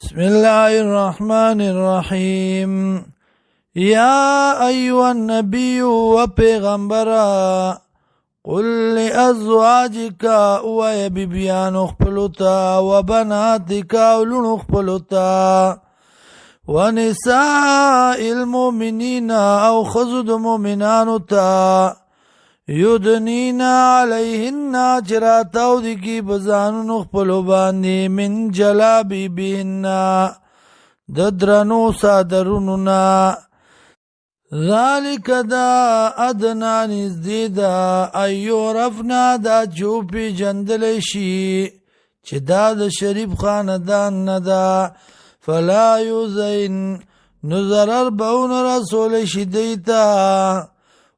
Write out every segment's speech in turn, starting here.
بسم الله الرحمن الرحيم يا أيها النبي وبيغمبرا قل لأزواجك ويبيبيان اخبلتا وبناتك اولون اخبلتا ونساء المؤمنين او خزد مؤمنان تا یدنین علیهن چراتاو دکی بزانون اخپلو باندی من جلابی بهن ددرنو سادروننا ذالک دا ادنا نزدی دا ایو رفنا دا چوپی جندلشی چه دا دا شریف خاندان ندا فلا یوزین نزرر بون رسولشی دیتا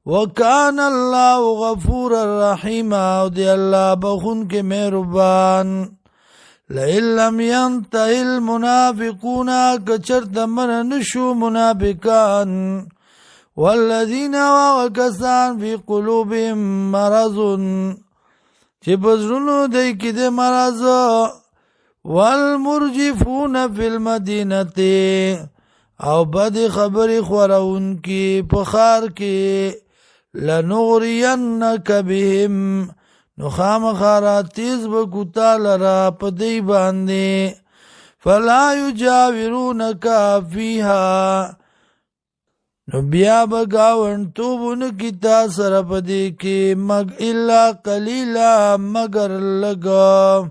وکان اللہ غفور الرحیم او دی اللہ بخون کے مہربان لئن لم ينتهي المنافقون کچرت من نشو منافقان والذین وکسان فی قلوبهم مرض چی بزرونو دی کی دی مرض والمرجفون فی المدینتی او بد خبری خورون کی پخار کی لنغرینک بهم نخام خاراتیز بکتا لرا پدی باندی فلا یجاورونک فیها نبیا بگاون توبون کتا سر پدی کی مگ الا قلیلا مگر لگا